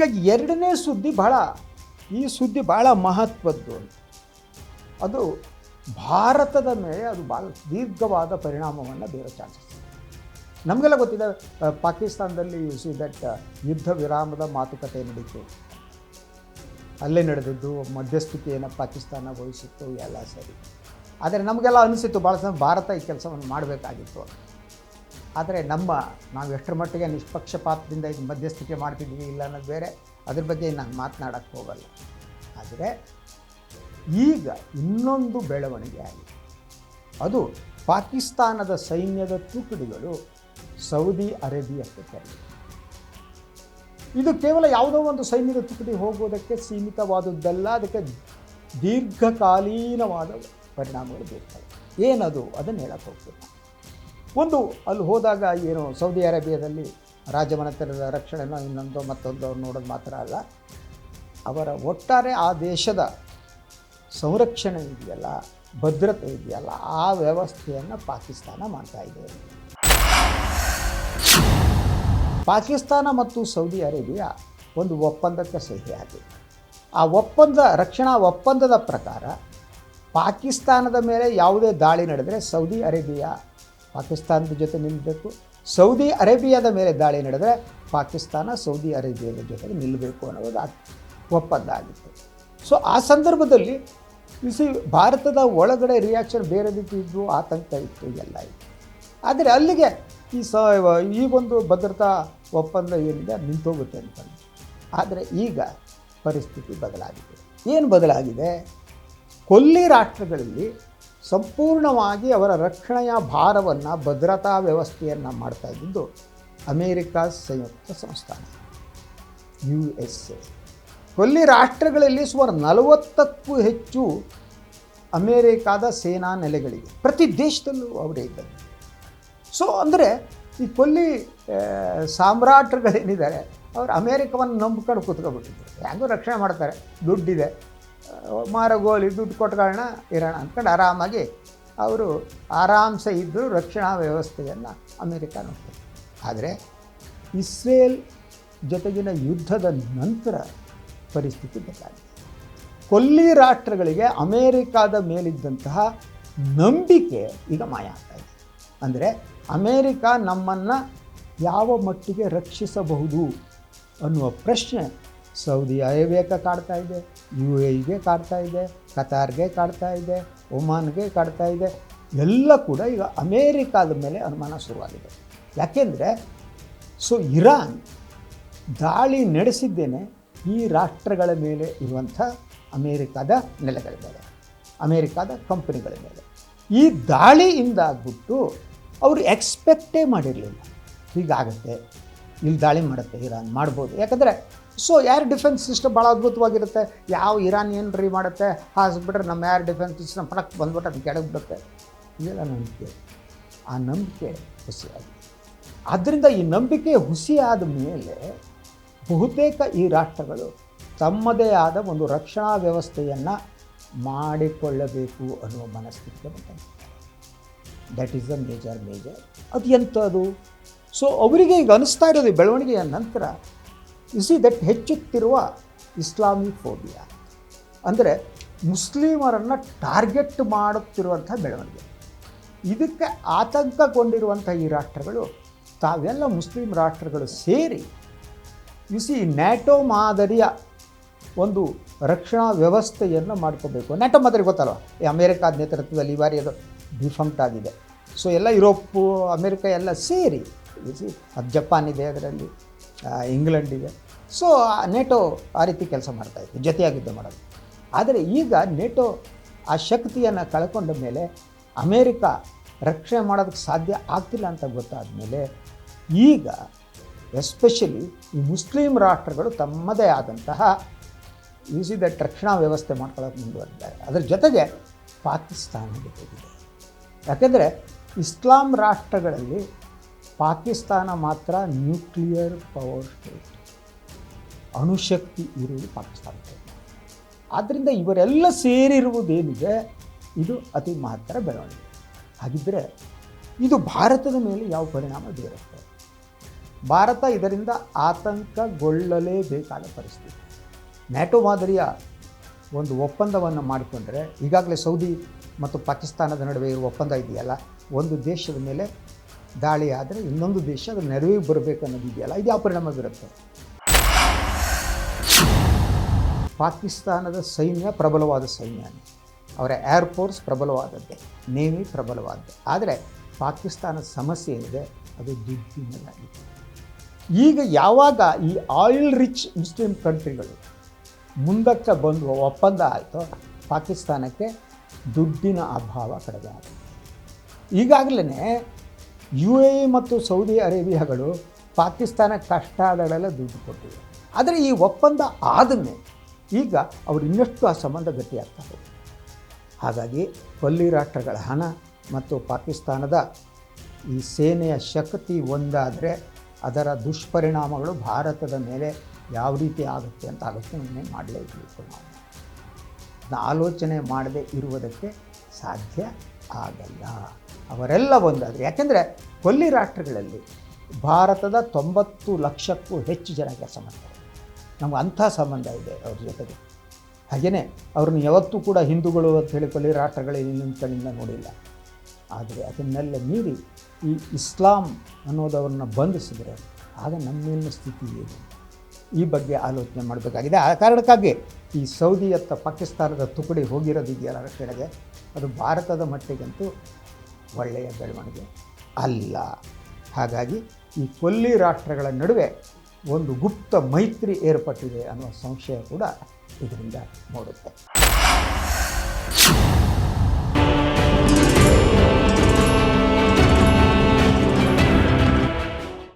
ಈಗ ಎರಡನೇ ಸುದ್ದಿ ಈ ಸುದ್ದಿ ಭಾಳ ಮಹತ್ವದ್ದು. ಅದು ಭಾರತದ ಮೇಲೆ ಅದು ಭಾಳ ದೀರ್ಘವಾದ ಪರಿಣಾಮವನ್ನು ಬೀರೋ ಚಾನ್ಸಸ್. ನಮಗೆಲ್ಲ ಗೊತ್ತಿದೆ, ಪಾಕಿಸ್ತಾನದಲ್ಲಿ ದಟ್ ಯುದ್ಧ ವಿರಾಮದ ಮಾತುಕತೆ ನಡೀತು, ಅಲ್ಲೇ ನಡೆದಿದ್ದು ಮಧ್ಯಸ್ಥಿಕೆಯನ್ನು ಪಾಕಿಸ್ತಾನ ವಹಿಸಿತ್ತು, ಎಲ್ಲ ಸರಿ. ಆದರೆ ನಮಗೆಲ್ಲ ಅನಿಸಿತ್ತು ಭಾಳ ಭಾರತ ಈ ಕೆಲಸವನ್ನು ಮಾಡಬೇಕಾಗಿತ್ತು. ಆದರೆ ನಾವು ಎಷ್ಟರ ಮಟ್ಟಿಗೆ ನಿಷ್ಪಕ್ಷಪಾತದಿಂದ ಇದು ಮಧ್ಯಸ್ಥಿಕೆ ಮಾಡ್ತಿದ್ವಿ ಇಲ್ಲ ಅನ್ನೋದು ಬೇರೆ, ಅದ್ರ ಬಗ್ಗೆ ನಾನು ಮಾತನಾಡೋಕ್ಕೆ ಹೋಗಲ್ಲ. ಆದರೆ ಈಗ ಇನ್ನೊಂದು ಬೆಳವಣಿಗೆ ಆಗಿದೆ. ಅದು ಪಾಕಿಸ್ತಾನದ ಸೈನ್ಯದ ತುಕಡಿಗಳು ಸೌದಿ ಅರೇಬಿಯಾಕ್ಕೆ ತೆರಳಿವೆ. ಇದು ಕೇವಲ ಯಾವುದೋ ಒಂದು ಸೈನ್ಯದ ತುಕಡಿ ಹೋಗುವುದಕ್ಕೆ ಸೀಮಿತವಾದದ್ದಲ್ಲ, ಅದಕ್ಕೆ ದೀರ್ಘಕಾಲೀನವಾದ ಪರಿಣಾಮಗಳು ಬೀರ್ತವೆ. ಏನದು ಅದನ್ನು ಹೇಳಕ್ಕೆ ಹೋಗ್ತೀನಿ. ಒಂದು, ಅಲ್ಲಿ ಹೋದಾಗ ಏನು ಸೌದಿ ಅರೇಬಿಯಾದಲ್ಲಿ ರಾಜಮನೆತನದ ರಕ್ಷಣೆನೋ ಇನ್ನೊಂದು ಮತ್ತೊಂದು ಅವ್ರು ನೋಡೋದು ಮಾತ್ರ ಅಲ್ಲ, ಅವರ ಒಟ್ಟಾರೆ ಆ ದೇಶದ ಸಂರಕ್ಷಣೆ ಇದೆಯಲ್ಲ, ಭದ್ರತೆ ಇದೆಯಲ್ಲ, ಆ ವ್ಯವಸ್ಥೆಯನ್ನು ಪಾಕಿಸ್ತಾನ ಮಾಡ್ತಾ ಇದೆ. ಪಾಕಿಸ್ತಾನ ಮತ್ತು ಸೌದಿ ಅರೇಬಿಯಾ ಒಂದು ಒಪ್ಪಂದಕ್ಕೆ ಸಹಿ ಆಗಿದೆ. ಆ ರಕ್ಷಣಾ ಒಪ್ಪಂದದ ಪ್ರಕಾರ ಪಾಕಿಸ್ತಾನದ ಮೇಲೆ ಯಾವುದೇ ದಾಳಿ ನಡೆದರೆ ಸೌದಿ ಅರೇಬಿಯಾ ಪಾಕಿಸ್ತಾನದ ಜೊತೆ ನಿಲ್ಲಬೇಕು, ಸೌದಿ ಅರೇಬಿಯಾದ ಮೇಲೆ ದಾಳಿ ನಡೆದರೆ ಪಾಕಿಸ್ತಾನ ಸೌದಿ ಅರೇಬಿಯಾದ ಜೊತೆಗೆ ನಿಲ್ಲಬೇಕು ಅನ್ನೋದು ಒಪ್ಪಂದ ಆಗಿತ್ತು. ಸೊ ಆ ಸಂದರ್ಭದಲ್ಲಿ ಭಾರತದ ಒಳಗಡೆ ರಿಯಾಕ್ಷನ್ ಬೇರೆ ರೀತಿ ಇದ್ದು, ಆತಂಕ ಇತ್ತು, ಎಲ್ಲ ಇತ್ತು. ಆದರೆ ಅಲ್ಲಿಗೆ ಈ ಒಂದು ಭದ್ರತಾ ಒಪ್ಪಂದ ಏನಿದೆ ನಿಂತೋಗುತ್ತೆ ಅಂತಂದು. ಆದರೆ ಈಗ ಪರಿಸ್ಥಿತಿ ಬದಲಾಗಿದೆ. ಏನು ಬದಲಾಗಿದೆ? ಕೊಲ್ಲಿ ರಾಷ್ಟ್ರಗಳಲ್ಲಿ ಸಂಪೂರ್ಣವಾಗಿ ಅವರ ರಕ್ಷಣೆಯ ಭಾರವನ್ನು, ಭದ್ರತಾ ವ್ಯವಸ್ಥೆಯನ್ನು ಮಾಡ್ತಾ ಇದ್ದಿದ್ದು ಅಮೇರಿಕಾ ಸಂಯುಕ್ತ ಸಂಸ್ಥಾನ, USA. ಕೊಲ್ಲಿ ರಾಷ್ಟ್ರಗಳಲ್ಲಿ ಸುಮಾರು 40ಕ್ಕೂ ಹೆಚ್ಚು ಅಮೇರಿಕಾದ ಸೇನಾ ನೆಲೆಗಳಿವೆ. ಪ್ರತಿ ದೇಶದಲ್ಲೂ ಅವರೇ ಇದ್ದಾರೆ. ಸೊ ಅಂದರೆ ಈ ಕೊಲ್ಲಿ ಸಾಮ್ರಾಟರುಗಳೇನಿದ್ದಾರೆ ಅವರು ಅಮೇರಿಕವನ್ನು ನಂಬ್ಕೊಂಡು ಕೂತ್ಕೊಬಿಟ್ಟಿದ್ದಾರೆ. ಹೆಂಗೂ ರಕ್ಷಣೆ ಮಾಡ್ತಾರೆ, ದುಡ್ಡಿದೆ, ಮಾರಗೋಲಿ ದುಡ್ಡು ಕೊಟ್ಕೊಳ್ಳೋಣ ಇರೋಣ ಅಂದ್ಕೊಂಡು ಆರಾಮಾಗಿ ಅವರು ಆರಾಮ್ಸೆ ಇದ್ದರೂ ರಕ್ಷಣಾ ವ್ಯವಸ್ಥೆಯನ್ನು ಅಮೇರಿಕ ನೋಡ್ತಾರೆ. ಆದರೆ ಇಸ್ರೇಲ್ ಜೊತೆಗಿನ ಯುದ್ಧದ ನಂತರ ಪರಿಸ್ಥಿತಿ ಬದಲಾಗಿದೆ. ಕೊಲ್ಲಿ ರಾಷ್ಟ್ರಗಳಿಗೆ ಅಮೇರಿಕಾದ ಮೇಲಿದ್ದಂತಹ ನಂಬಿಕೆ ಈಗ ಮಾಯ ಆಗ್ತಾ ಇದೆ. ಅಂದರೆ ಅಮೇರಿಕ ನಮ್ಮನ್ನು ಯಾವ ಮಟ್ಟಿಗೆ ರಕ್ಷಿಸಬಹುದು ಅನ್ನುವ ಪ್ರಶ್ನೆ ಸೌದಿ ಅರೇಬಿಯಾಕ್ಕೆ ಕಾಡ್ತಾ ಇದೆ, UAEಗೆ ಕಾಡ್ತಾ ಇದೆ, ಕತಾರ್ಗೆ ಕಾಡ್ತಾ ಇದೆ, ಒಮಾನ್ಗೆ ಕಾಡ್ತಾ ಇದೆ. ಎಲ್ಲ ಕೂಡ ಈಗ ಅಮೇರಿಕಾದ ಮೇಲೆ ಅನುಮಾನ ಶುರುವಾಗಿದೆ. ಯಾಕೆಂದರೆ ಇರಾನ್ ದಾಳಿ ನಡೆಸಿದ್ದೇನೆ ಈ ರಾಷ್ಟ್ರಗಳ ಮೇಲೆ ಇರುವಂಥ ಅಮೇರಿಕಾದ ನೆಲೆಗಳ ಮೇಲೆ, ಅಮೇರಿಕಾದ ಕಂಪನಿಗಳ ಮೇಲೆ. ಈ ದಾಳಿಯಿಂದಾಗ್ಬಿಟ್ಟು ಅವರು ಎಕ್ಸ್ಪೆಕ್ಟೇ ಮಾಡಿರಲಿಲ್ಲ ಹೀಗಾಗುತ್ತೆ, ಇಲ್ಲಿ ದಾಳಿ ಮಾಡುತ್ತೆ ಇರಾನ್, ಮಾಡ್ಬೋದು. ಯಾಕಂದರೆ ಏರ್ ಡಿಫೆನ್ಸ್ ಸಿಸ್ಟಮ್ ಭಾಳ ಅದ್ಭುತವಾಗಿರುತ್ತೆ. ಯಾವ ಇರಾನ್ ಏನು ಮಾಡುತ್ತೆ, ಹಾಸ್ಬಿಟ್ರೆ ನಮ್ಮ ಏರ್ ಡಿಫೆನ್ಸ್ ಸಿಸ್ಟಮ್ ಪಡಕ್ಕೆ ಬಂದ್ಬಿಟ್ಟು ಅದು ಕೆಳಗಿಬಿಡುತ್ತೆ. ಇದೆಲ್ಲ ನಂಬಿಕೆ. ಆ ನಂಬಿಕೆ ಹುಸಿಯಾಗಿದೆ. ಆದ್ದರಿಂದ ಈ ನಂಬಿಕೆ ಹುಸಿಯಾದ ಮೇಲೆ ಬಹುತೇಕ ಈ ರಾಷ್ಟ್ರಗಳು ತಮ್ಮದೇ ಆದ ಒಂದು ರಕ್ಷಣಾ ವ್ಯವಸ್ಥೆಯನ್ನು ಮಾಡಿಕೊಳ್ಳಬೇಕು ಅನ್ನುವ ಮನಸ್ಥಿತಿಗೆ ಬಂದಿದ್ದಾರೆ. That is the major. ಅದು ಎಂಥದ್ದು? ಅವರಿಗೆ ಈಗ ಅನಿಸ್ತಾ ಇರೋದು ಬೆಳವಣಿಗೆಯ ನಂತರ ದಟ್ ಹೆಚ್ಚುತ್ತಿರುವ ಇಸ್ಲಾಮಿಕ್ ಫೋಬಿಯಾ, ಅಂದರೆ ಮುಸ್ಲಿಮರನ್ನು ಟಾರ್ಗೆಟ್ ಮಾಡುತ್ತಿರುವಂಥ ಬೆಳವಣಿಗೆ. ಇದಕ್ಕೆ ಆತಂಕಗೊಂಡಿರುವಂಥ ಈ ರಾಷ್ಟ್ರಗಳು ತಾವೆಲ್ಲ ಮುಸ್ಲಿಂ ರಾಷ್ಟ್ರಗಳು ಸೇರಿ ನ್ಯಾಟೋ ಮಾದರಿಯ ಒಂದು ರಕ್ಷಣಾ ವ್ಯವಸ್ಥೆಯನ್ನು ಮಾಡ್ಕೋಬೇಕು. ನ್ಯಾಟೋ ಮಾದರಿ ಗೊತ್ತಲ್ವ, ಈ ಅಮೇರಿಕಾದ ನೇತೃತ್ವದಲ್ಲಿ ಈ ಬಾರಿ ಅದು ಡಿಫಂಕ್ಟ್ ಆಗಿದೆ. ಎಲ್ಲ ಯುರೋಪು, ಅಮೇರಿಕ ಎಲ್ಲ ಸೇರಿ ಅದು ಜಪಾನ್ ಇದೆ, ಅದರಲ್ಲಿ ಇಂಗ್ಲೆಂಡ್ ಇದೆ. ನೇಟೋ ಆ ರೀತಿ ಕೆಲಸ ಮಾಡ್ತಾಯಿತ್ತು, ಜೊತೆಯಾಗಿದ್ದು ಮಾಡೋದು. ಆದರೆ ಈಗ ನೇಟೋ ಆ ಶಕ್ತಿಯನ್ನು ಕಳ್ಕೊಂಡ ಮೇಲೆ ಅಮೇರಿಕ ರಕ್ಷಣೆ ಮಾಡೋದಕ್ಕೆ ಸಾಧ್ಯ ಆಗ್ತಿಲ್ಲ ಅಂತ ಗೊತ್ತಾದ ಮೇಲೆ ಈಗ ಎಸ್ಪೆಷಲಿ ಈ ಮುಸ್ಲಿಂ ರಾಷ್ಟ್ರಗಳು ತಮ್ಮದೇ ಆದಂತಹ ದಟ್ ರಕ್ಷಣಾ ವ್ಯವಸ್ಥೆ ಮಾಡ್ಕೊಳ್ಳೋಕೆ ಮುಂದುವರೆದಿದ್ದಾರೆ. ಅದರ ಜೊತೆಗೆ ಪಾಕಿಸ್ತಾನ ಜೊತೆಗಿದೆ. ಯಾಕೆಂದರೆ ಇಸ್ಲಾಂ ರಾಷ್ಟ್ರಗಳಲ್ಲಿ ಪಾಕಿಸ್ತಾನ ಮಾತ್ರ ನ್ಯೂಕ್ಲಿಯರ್ ಪವರ್ ಸ್ಟೇಟ್, ಅಣುಶಕ್ತಿ ಇರುವುದು ಪಾಕಿಸ್ತಾನಕ್ಕೆ. ಆದ್ದರಿಂದ ಇವರೆಲ್ಲ ಸೇರಿರುವುದೇನಿದೆ ಇದು ಅತಿ ಮಹತ್ತರ ಬೆಳವಣಿಗೆ. ಹಾಗಿದ್ದರೆ ಇದು ಭಾರತದ ಮೇಲೆ ಯಾವ ಪರಿಣಾಮ ಬೀರುತ್ತೆ? ಭಾರತ ಇದರಿಂದ ಆತಂಕಗೊಳ್ಳಲೇಬೇಕಾದ ಪರಿಸ್ಥಿತಿ. ನ್ಯಾಟೋ ಮಾದರಿಯ ಒಂದು ಒಪ್ಪಂದವನ್ನು ಮಾಡಿಕೊಂಡ್ರೆ, ಈಗಾಗಲೇ ಸೌದಿ ಮತ್ತು ಪಾಕಿಸ್ತಾನದ ನಡುವೆ ಇರುವ ಒಪ್ಪಂದ ಇದೆಯಲ್ಲ, ಒಂದು ದೇಶದ ಮೇಲೆ ದಾಳಿ ಆದರೆ ಇನ್ನೊಂದು ದೇಶ ಅದರ ನೆರವಿಗೆ ಬರಬೇಕು ಅನ್ನೋದು ಇದೆಯಲ್ಲ, ಇದು ಯಾವ ಪರಿಣಾಮ ಬೀರುತ್ತೆ? ಪಾಕಿಸ್ತಾನದ ಸೈನ್ಯ ಪ್ರಬಲವಾದ ಸೈನ್ಯ, ಅವರ ಏರ್ಫೋರ್ಸ್ ಪ್ರಬಲವಾದದ್ದೇ, ನೇವಿ ಪ್ರಬಲವಾದದ್ದೇ. ಆದರೆ ಪಾಕಿಸ್ತಾನದ ಸಮಸ್ಯೆ ಏನಿದೆ ಅದು ದುಡ್ಡಿನದಾಗಿದೆ. ಈಗ ಯಾವಾಗ ಈ ಆಯಿಲ್ ರಿಚ್ ಮುಸ್ಲಿಂ ಕಂಟ್ರಿಗಳು ಮುಂದಕ್ಕೆ ಬಂದು ಒಪ್ಪಂದ ಆಯಿತೋ, ಪಾಕಿಸ್ತಾನಕ್ಕೆ ದುಡ್ಡಿನ ಅಭಾವ ಕಡಿಮೆ ಆಯಿತು. ಈಗಾಗಲೇ UAE ಮತ್ತು ಸೌದಿ ಅರೇಬಿಯಾಗಳು ಪಾಕಿಸ್ತಾನಕ್ಕೆ ಕಷ್ಟ ಆದಾಗಲೆಲ್ಲ ದುಡ್ಡು ಕೊಟ್ಟಿವೆ. ಆದರೆ ಈ ಒಪ್ಪಂದ ಆದಮೇಲೆ ಈಗ ಅವರು ಇನ್ನಷ್ಟು ಆ ಸಂಬಂಧ ಗಟ್ಟಿಯಾಗ್ತದೆ. ಹಾಗಾಗಿ ಕೊಲ್ಲಿ ರಾಷ್ಟ್ರಗಳ ಹಣ ಮತ್ತು ಪಾಕಿಸ್ತಾನದ ಈ ಸೇನೆಯ ಶಕ್ತಿ ಒಂದಾದರೆ ಅದರ ದುಷ್ಪರಿಣಾಮಗಳು ಭಾರತದ ಮೇಲೆ ಯಾವ ರೀತಿ ಆಗುತ್ತೆ ಅಂತ ಆಲೋಚನೆ ಮಾಡಲೇಬೇಕು. ನಾವು ಆಲೋಚನೆ ಮಾಡದೇ ಇರುವುದಕ್ಕೆ ಸಾಧ್ಯ ಆಗಲ್ಲ. ಅವರೆಲ್ಲ ಒಂದಾದರೆ, ಯಾಕೆಂದರೆ ಕೊಲ್ಲಿ ರಾಷ್ಟ್ರಗಳಲ್ಲಿ ಭಾರತದ 90 ಲಕ್ಷಕ್ಕೂ ಹೆಚ್ಚು ಜನ ಕೆಲಸ ಮಾಡ್ತಾರೆ. ನಮ್ಗೆ ಅಂಥ ಸಂಬಂಧ ಇದೆ ಅವ್ರ ಜೊತೆಗೆ. ಹಾಗೆಯೇ ಅವ್ರನ್ನ ಯಾವತ್ತೂ ಕೂಡ ಹಿಂದೂಗಳು ಅಂತ ಹೇಳಿ ಕೊಲ್ಲಿ ರಾಷ್ಟ್ರಗಳಲ್ಲಿ ನಿಮ್ಮ ಕಣ್ಣಿಂದ ನೋಡಿಲ್ಲ. ಆದರೆ ಅದನ್ನೆಲ್ಲ ಮೀರಿ ಈ ಇಸ್ಲಾಂ ಅನ್ನೋದವ್ರನ್ನ ಬಂಧಿಸಿದರೆ ಆಗ ನಮ್ಮೇಲಿನ ಸ್ಥಿತಿ ಏನು, ಈ ಬಗ್ಗೆ ಆಲೋಚನೆ ಮಾಡಬೇಕಾಗಿದೆ. ಆ ಕಾರಣಕ್ಕಾಗಿ ಈ ಸೌದಿಯತ್ತ ಪಾಕಿಸ್ತಾನದ ತುಕಡಿ ಹೋಗಿರೋದಿದೆಯಲ್ಲ ರಕ್ಷಣೆಗೆ, ಅದು ಭಾರತದ ಮಟ್ಟಿಗಂತೂ ಒಳ್ಳೆಯ ಬೆಳವಣಿಗೆ ಅಲ್ಲ. ಹಾಗಾಗಿ ಈ ಕೊಲ್ಲಿ ರಾಷ್ಟ್ರಗಳ ನಡುವೆ ಒಂದು ಗುಪ್ತ ಮೈತ್ರಿ ಏರ್ಪಟ್ಟಿದೆ ಅನ್ನುವ ಸಂಶಯ ಕೂಡ ಇದರಿಂದ ಮೂಡುತ್ತೆ.